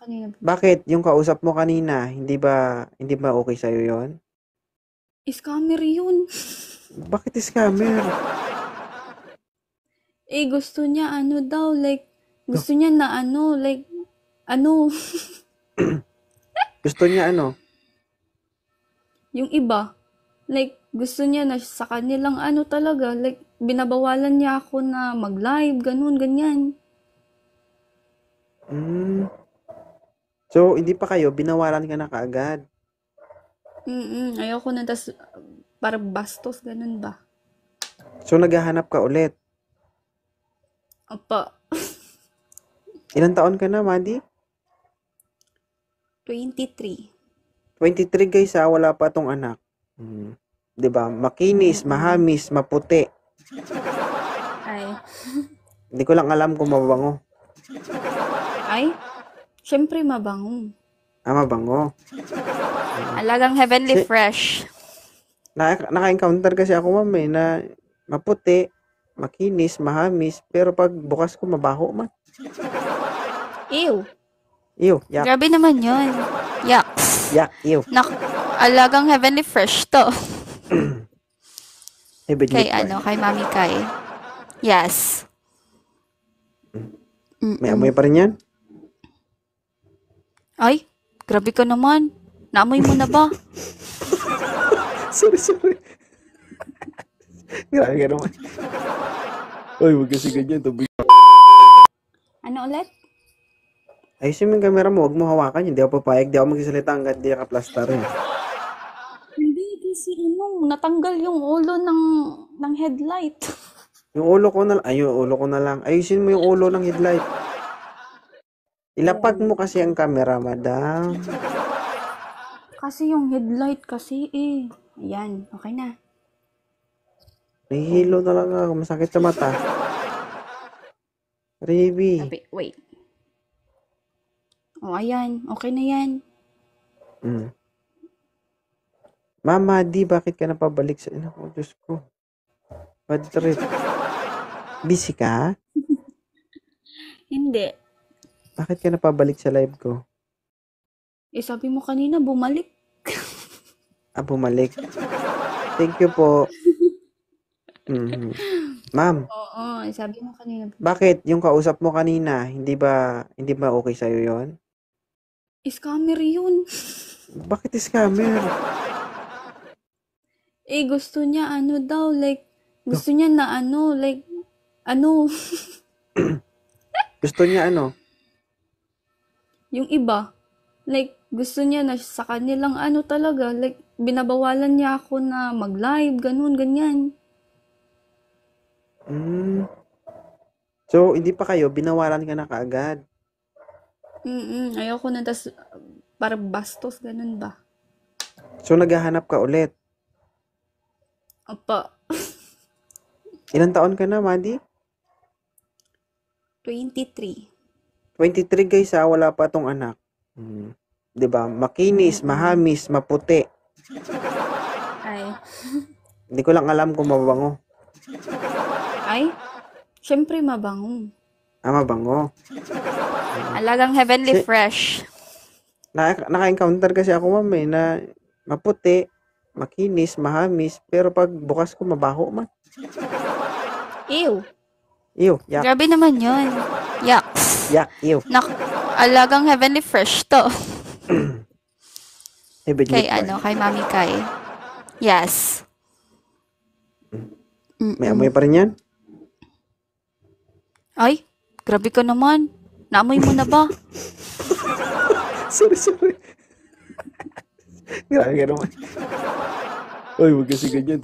kanina. Bakit? Yung kausap mo kanina, hindi ba okay sa'yo yon? Scammer yun. Bakit scammer? Gusto niya gusto niya na ano, Gusto niya ano? yung iba. Gusto niya na sa kanilang talaga, binabawalan niya ako na mag-live, ganun, ganyan. Hmm. So, hindi pa kayo, binawalan ka na kaagad. Ayoko na, para bastos, ganun ba? So, naghahanap ka ulit. Opo, Ilang taon ka na, Madi? 23. 23 guys ha, wala pa tong anak. 'Di ba? Makinis, mahamis, maputi. Ay, Hindi ko lang alam kung mabango. syempre mabango. Mabango. Alagang heavenly Si- fresh. Naka-encounter kasi ako, ma'am, na maputi, makinis, mahamis, pero pag bukas ko mabaho man. Ew. Ew, yak, Grabe naman yun. Yucks. ew. Alagang heavenly fresh to. Heavenly Kay fresh. kay Mami Kai. Yes. May amoy pa rin yan? Ay, grabe ka naman. Naamoy mo na ba? Sorry. Grabe ka naman. Uy, wag kasi ganyan. Ano ulit? Ayusin mo yung camera mo, huwag mo hawakan. Hindi ako papayag, di ako magsasalita hanggang di naka-plaster eh. Hindi, kasi natanggal yung ulo ng headlight. Yung ulo ko na lang. Ay, yung ulo ko na lang. Ayusin mo yung ulo ng headlight. Ilapag mo kasi ang camera, madam. Kasi yung headlight kasi Ayan, okay na. Nahihilo talaga ako. Masakit sa mata. Riby. Wait. Ayan. Okay na yan. Mama, di bakit ka napabalik sa... Ako, Diyos ko. Bad trip. Busy ka? Hindi. Bakit ka napabalik sa live ko? Sabi mo kanina, bumalik. Bumalik. Thank you po. Ma'am, Oo, sabi mo kanina. bakit yung kausap mo kanina, hindi ba okay sa'yo yon? Scammer yun. Bakit scammer? Gusto niya gusto niya na ano, Gusto niya ano? yung iba. Gusto niya na sa kanilang talaga, binabawalan niya ako na mag-live, ganun, ganyan. So, hindi pa kayo, binawalan ka na kaagad. Ayoko na, para bastos, ganun ba? So, naghahanap ka ulit. Opo, Ilang taon ka na, Madi? 23. 23 guys ha, wala pa tong anak. 'Di ba? Makinis, mahamis, maputi. Ay, Hindi ko lang alam kung mabango. syempre mabango. Mabango. Alagang heavenly fresh. Naka-encounter kasi ako, ma'am, na maputi, makinis, mahamis, pero pag bukas ko mabaho man. Ew. Ew, yak, Grabe naman yun. Yucks. ew. Alagang heavenly fresh to. Heavenly Kay fresh. kay Mami Kai. Yes. May amoy pa rin yan? Ay, grabe ka naman. Naamoy mo na ba? Sorry. Grabe ka naman. Uy, wag kasi ganyan.